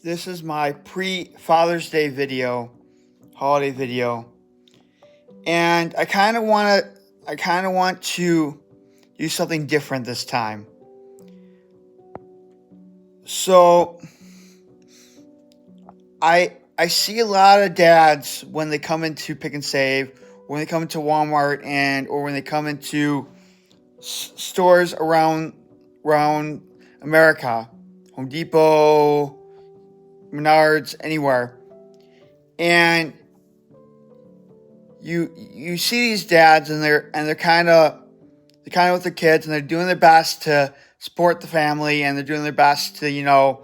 This is my pre-Father's Day video, holiday video, and I kind of want to do something different this time. So I see a lot of dads when they come into Pick and Save, when they come into Walmart, or when they come into stores around America, Home Depot, Menards, anywhere, and you see these dads and they're kind of with their kids, and they're doing their best to support the family, and they're doing their best to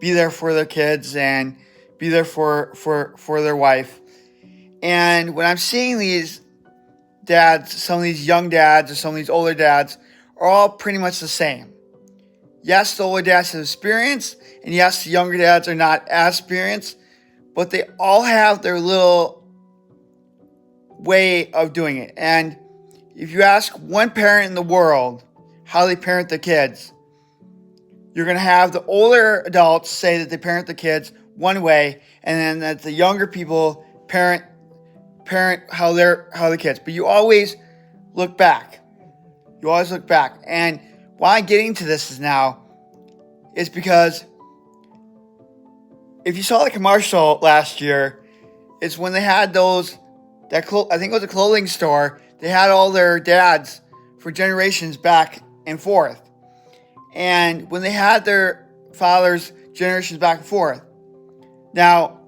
be there for their kids and be there for their wife. And when I'm seeing these dads, some of these young dads or some of these older dads are all pretty much the same. Yes, the older dads have experience, and yes, the younger dads are not as experienced, but they all have their little way of doing it. And if you ask one parent in the world how they parent their kids, you're going to have the older adults say that they parent the kids one way, and then that the younger people parent how the kids. But you always look back. And why I'm getting to this is because if you saw the commercial last year, it's when they had I think it was a clothing store. They had all their dads for generations back and forth. And when they had their fathers generations back and forth. Now,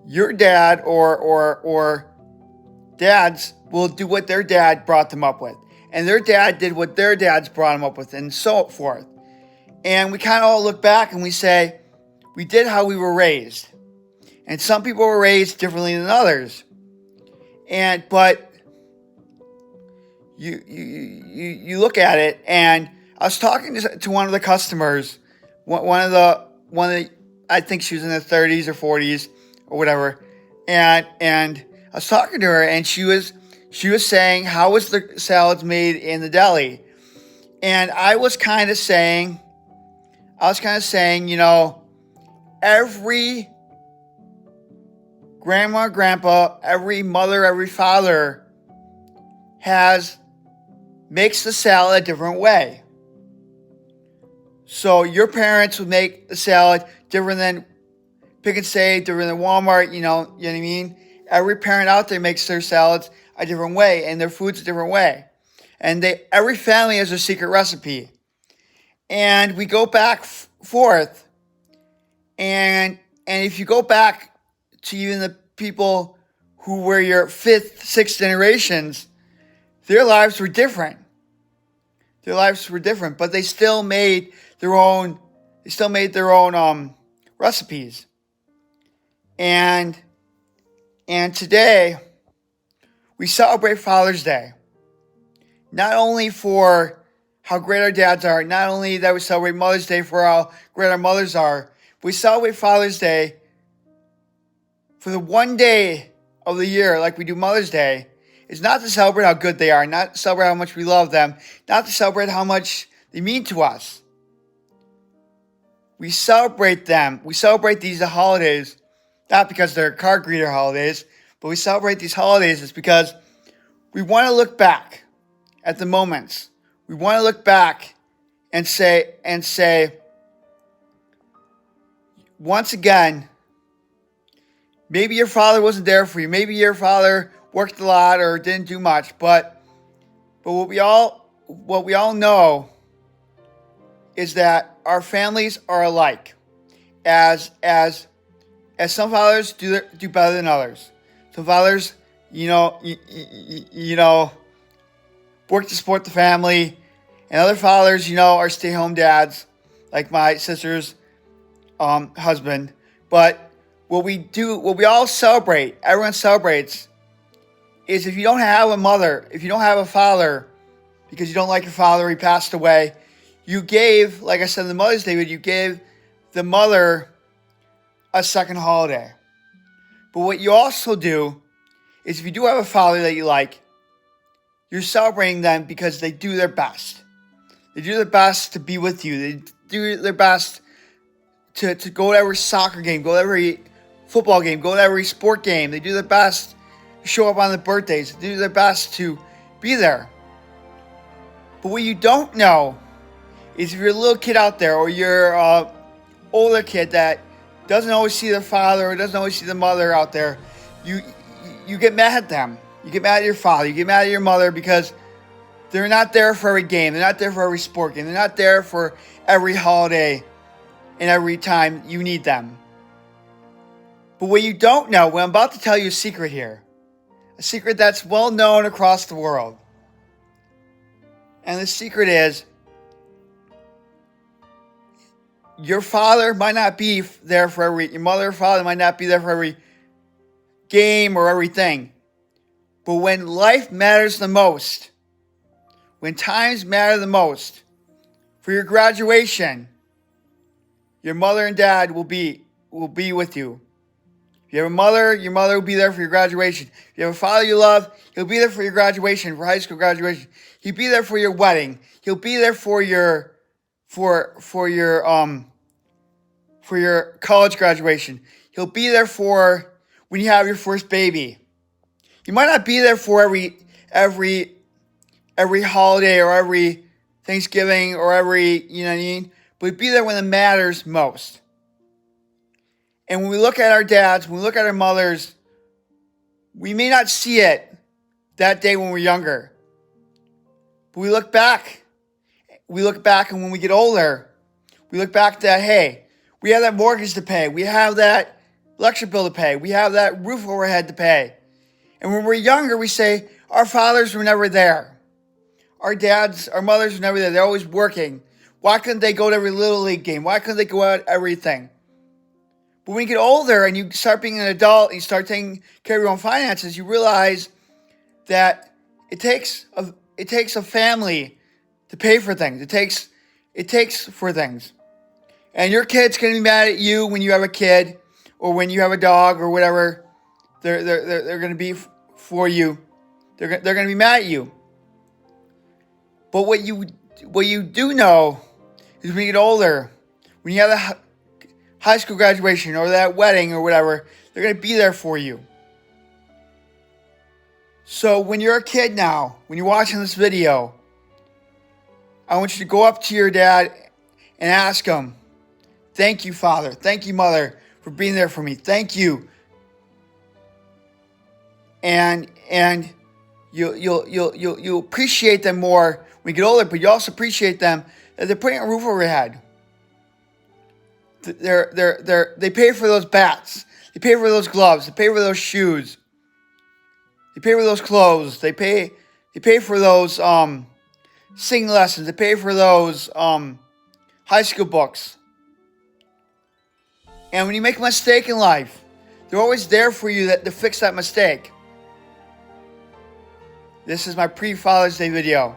your dad or dads will do what their dad brought them up with. And their dad did what their dads brought them up with, and so forth. And we kind of all look back and we say, we did how we were raised. And some people were raised differently than others. But you look at it, and I was talking to one of the customers, one of the I think she was in her 30s or 40s or whatever, and I was talking to her, and she was saying, how was the salads made in the deli? And I was kind of saying, every grandma, grandpa, every mother, every father makes the salad a different way. So your parents would make the salad different than Pick and Save, different than Walmart, you know what I mean? Every parent out there makes their salads a different way, and their food's a different way. And every family has a secret recipe. And we go back forth, and if you go back to even the people who were your fifth, sixth generations, their lives were different. But they still made their own recipes. And today we celebrate Father's Day. Not only for how great our dads are, not only that we celebrate Mother's Day for how great our mothers are, we celebrate Father's Day for the one day of the year, like we do Mother's Day. It's not to celebrate how good they are, not to celebrate how much we love them, not to celebrate how much they mean to us. We celebrate them. We celebrate these holidays, not because they're card greeter holidays, but we celebrate these holidays is because we want to look back at the moments. We want to look back and say, once again, maybe your father wasn't there for you. Maybe your father worked a lot or didn't do much, but what we all know is that our families are alike. As some fathers do better than others. Some fathers, work to support the family, and other fathers, are stay-home dads, like my sister's husband. But what we all celebrate, everyone celebrates, is if you don't have a mother, if you don't have a father, because you don't like your father, he passed away, you gave, like I said in the Mother's Day, you gave the mother a second holiday. But what you also do is if you do have a father that you like, you're celebrating them because they do their best. They do their best to be with you. They do their best to go to every soccer game, go to every football game, go to every sport game. They do their best to show up on the birthdays. They do their best to be there. But what you don't know is if you're a little kid out there or you're an older kid that doesn't always see their father or doesn't always see the mother out there, you get mad at them. You get mad at your father. You get mad at your mother because they're not there for every game. They're not there for every sport game. They're not there for every holiday and every time you need them. But what you don't know, well, I'm about to tell you a secret here. A secret that's well known across the world. And the secret is, your father might not be there for your mother or father might not be there for every game or everything. But when life matters the most, when times matter the most, for your graduation, your mother and dad will be with you. If you have a mother, your mother will be there for your graduation. If you have a father you love, he'll be there for your graduation, for high school graduation. He'll be there for your wedding. He'll be there for your college graduation. He'll be there for when you have your first baby. He might not be there for every holiday or every Thanksgiving or every, you know what I mean? But he'll be there when it matters most. And when we look at our dads, when we look at our mothers, we may not see it that day when we're younger. But we look back. And when we get older, we look back that, hey, we have that mortgage to pay. We have that electric bill to pay. We have that roof over our head to pay. And when we're younger, we say, our fathers were never there. Our dads, our mothers were never there. They're always working. Why couldn't they go to every Little League game? Why couldn't they go out everything? But when you get older and you start being an adult and you start taking care of your own finances, you realize that it takes a family to pay for things. It takes for things. And your kid's going to be mad at you when you have a kid or when you have a dog or whatever. They're going to be for you. They're going to be mad at you. But what you do know is when you get older, when you have a high school graduation or that wedding or whatever, they're going to be there for you. So when you're a kid now, when you're watching this video, I want you to go up to your dad and ask him, thank you, Father. Thank you, Mother, for being there for me. Thank you. And you'll appreciate them more when you get older, but you also appreciate them that they're putting a roof over your head. They pay for those bats. They pay for those gloves. They pay for those shoes. They pay for those clothes. They pay for those singing lessons. They pay for those high school books. And when you make a mistake in life, they're always there for you to fix that mistake. This is my pre-Father's Day video.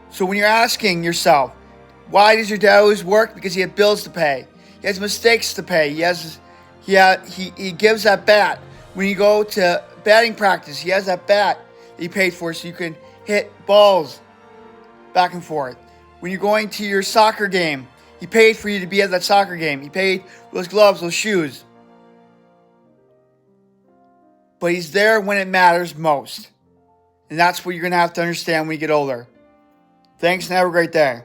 So when you're asking yourself, why does your dad always work? Because he has bills to pay. He has mistakes to pay. He gives that bat. When you go to batting practice, he has that bat that he paid for so you can hit balls back and forth. When you're going to your soccer game, he paid for you to be at that soccer game. He paid for those gloves, those shoes. But he's there when it matters most. And that's what you're going to have to understand when you get older. Thanks and have a great day.